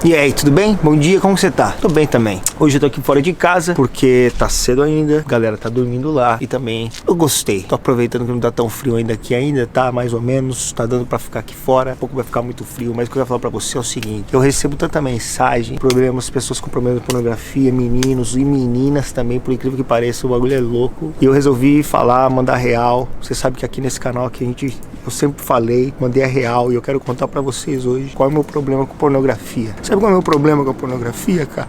E aí, tudo bem? Bom dia, como você tá? Tô bem também. Hoje eu tô aqui fora de casa, porque tá cedo ainda, a galera tá dormindo lá. E também, eu gostei. Tô aproveitando que não tá tão frio ainda aqui ainda, tá mais ou menos. Tá dando pra ficar aqui fora, um pouco vai ficar muito frio. Mas o que eu ia falar pra você é o seguinte: eu recebo tanta mensagem, problemas, pessoas com problemas de pornografia, meninos e meninas também, por incrível que pareça, o bagulho é louco. E eu resolvi falar, mandar real. Você sabe que aqui nesse canal aqui eu sempre falei, mandei a real, e eu quero contar pra vocês hoje qual é o meu problema com pornografia. Sabe qual é o meu problema com a pornografia, cara?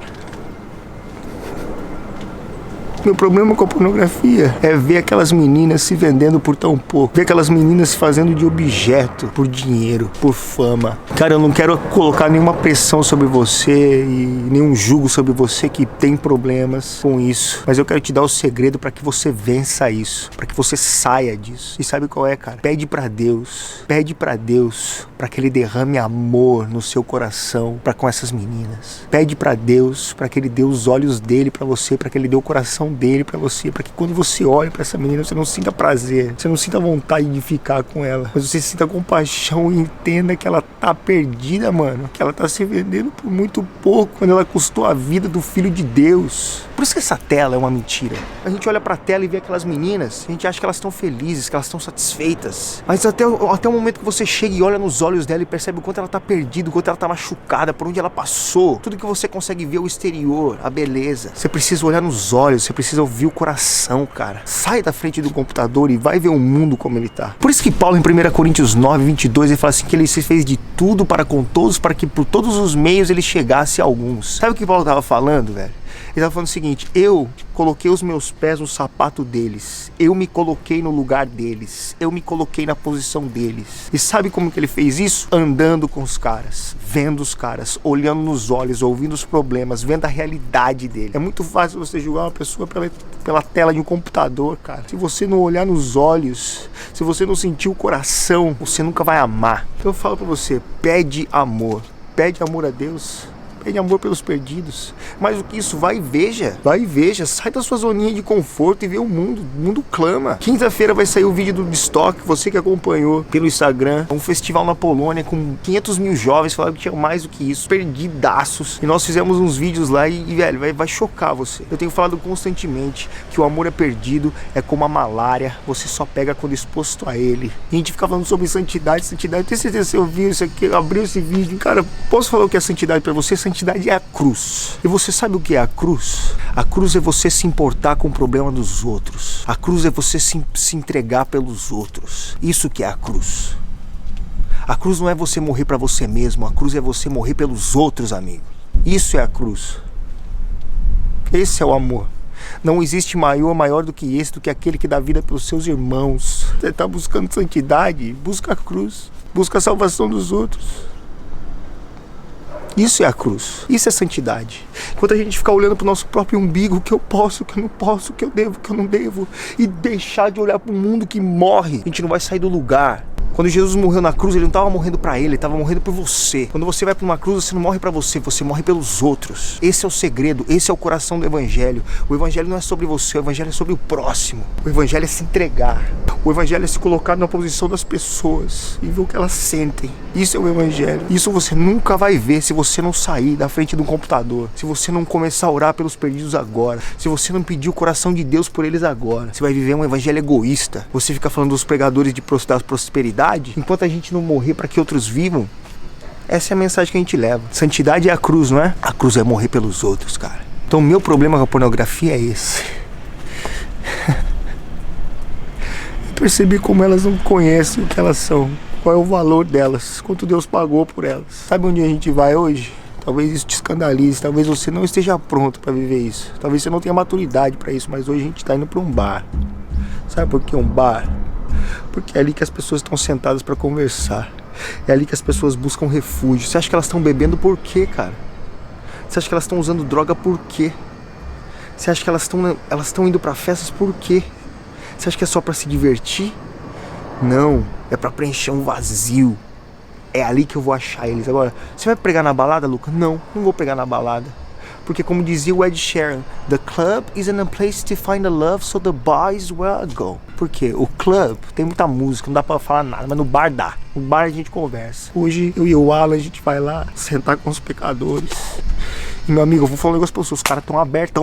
Meu problema com a pornografia é ver aquelas meninas se vendendo por tão pouco. Ver aquelas meninas se fazendo de objeto por dinheiro, por fama. Cara, eu não quero colocar nenhuma pressão sobre você e nenhum jugo sobre você que tem problemas com isso. Mas eu quero te dar o segredo para que você vença isso, para que você saia disso. E sabe qual é, cara? Pede para Deus para que Ele derrame amor no seu coração para com essas meninas. Pede para Deus para que Ele dê os olhos dele para você, para que Ele dê o coração dele pra você, pra que quando você olha pra essa menina, você não sinta prazer, você não sinta vontade de ficar com ela, mas você sinta compaixão e entenda que ela tá perdida, mano, que ela tá se vendendo por muito pouco, quando ela custou a vida do Filho de Deus. Por isso que essa tela é uma mentira. A gente olha pra tela e vê aquelas meninas, a gente acha que elas estão felizes, que elas estão satisfeitas, mas até o momento que você chega e olha nos olhos dela e percebe o quanto ela tá perdida, o quanto ela tá machucada, por onde ela passou, tudo que você consegue ver é o exterior, a beleza. Você precisa olhar nos olhos, você precisa ouvir o coração, cara. Sai da frente do computador e vai ver o mundo como ele tá. Por isso que Paulo em 1 Coríntios 9, 22, ele fala assim que ele se fez de tudo para com todos, para que por todos os meios ele chegasse a alguns. Sabe o que Paulo tava falando, velho? Ele estava falando o seguinte: eu coloquei os meus pés no sapato deles, eu me coloquei no lugar deles, eu me coloquei na posição deles. E sabe como que ele fez isso? Andando com os caras, vendo os caras, olhando nos olhos, ouvindo os problemas, vendo a realidade dele. É muito fácil você julgar uma pessoa pela tela de um computador, cara. Se você não olhar nos olhos, se você não sentir o coração, você nunca vai amar. Então eu falo pra você, pede amor a Deus. Pede amor pelos perdidos. Mais do que isso, vai e veja. Sai da sua zoninha de conforto e vê o mundo. O mundo clama. Quinta-feira vai sair o vídeo do Destoque, você que acompanhou pelo Instagram. Um festival na Polônia com 500 mil jovens, falaram que tinha mais do que isso, perdidaços. E nós fizemos uns vídeos lá e velho, vai chocar você. Eu tenho falado constantemente que o amor é perdido, é como a malária, você só pega quando exposto a ele. E a gente fica falando sobre santidade. Eu tenho certeza que você ouviu isso aqui, abriu esse vídeo. Cara, posso falar o que é santidade pra você? Santidade é a cruz. E você sabe o que é a cruz? A cruz é você se importar com o problema dos outros. A cruz é você se entregar pelos outros. Isso que é a cruz. A cruz não é você morrer pra você mesmo. A cruz é você morrer pelos outros, amigo. Isso é a cruz. Esse é o amor. Não existe maior do que esse, do que aquele que dá vida pelos seus irmãos. Você está buscando santidade? Busca a cruz. Busca a salvação dos outros. Isso é a cruz, isso é santidade. Enquanto a gente ficar olhando pro nosso próprio umbigo, o que eu posso, o que eu não posso, o que eu devo, o que eu não devo, e deixar de olhar pro mundo que morre, a gente não vai sair do lugar. Quando Jesus morreu na cruz, ele não estava morrendo para ele estava morrendo por você. Quando você vai para uma cruz, você não morre para você morre pelos outros. Esse é o segredo, esse é o coração do Evangelho. O Evangelho não é sobre você, o Evangelho é sobre o próximo. O Evangelho é se entregar. O Evangelho é se colocar na posição das pessoas e ver o que elas sentem. Isso é o Evangelho. Isso você nunca vai ver se você não sair da frente de um computador. Se você não começar a orar pelos perdidos agora. Se você não pedir o coração de Deus por eles agora. Você vai viver um Evangelho egoísta. Você fica falando dos pregadores da prosperidade, enquanto a gente não morrer para que outros vivam. Essa é a mensagem que a gente leva. Santidade é a cruz, não é? A cruz é morrer pelos outros, cara. Então o meu problema com a pornografia é esse. Eu percebi como elas não conhecem o que elas são, qual é o valor delas, quanto Deus pagou por elas. Sabe onde a gente vai hoje? Talvez isso te escandalize, talvez você não esteja pronto para viver isso, talvez você não tenha maturidade para isso, mas hoje a gente está indo para um bar. Sabe por que um bar? Porque é ali que as pessoas estão sentadas para conversar. É ali que as pessoas buscam refúgio. Você acha que elas estão bebendo por quê, cara? Você acha que elas estão usando droga por quê? Você acha que elas estão indo para festas por quê? Você acha que é só para se divertir? Não, é para preencher um vazio. É ali que eu vou achar eles. Agora, você vai pregar na balada, Luca? Não vou pregar na balada. Porque como dizia o Ed Sheeran, the club isn't a place to find a love, so the bar is where I go. Por quê? O club tem muita música, não dá pra falar nada, mas no bar dá. No bar a gente conversa. Hoje eu e o Alan, a gente vai lá sentar com os pecadores. E meu amigo, eu vou falar um negócio pra você, os caras tão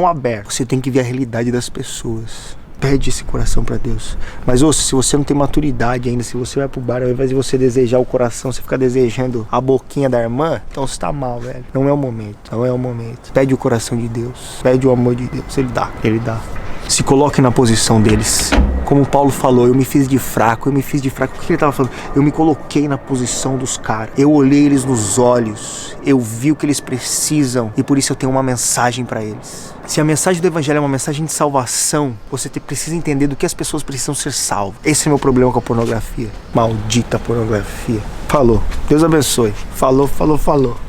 abertos. Você tem que ver a realidade das pessoas. Pede esse coração pra Deus. Mas ouça, se você não tem maturidade ainda, se você vai pro bar, ao invés de você desejar o coração, você fica desejando a boquinha da irmã, então você tá mal, velho. Não é o momento, não é o momento. Pede o coração de Deus, pede o amor de Deus, Ele dá, Ele dá. Se coloque na posição deles. Como o Paulo falou, eu me fiz de fraco. O que ele tava falando? Eu me coloquei na posição dos caras. Eu olhei eles nos olhos. Eu vi o que eles precisam. E por isso eu tenho uma mensagem pra eles. Se a mensagem do evangelho é uma mensagem de salvação, você precisa entender do que as pessoas precisam ser salvas. Esse é o meu problema com a pornografia. Maldita pornografia. Falou. Deus abençoe. Falou.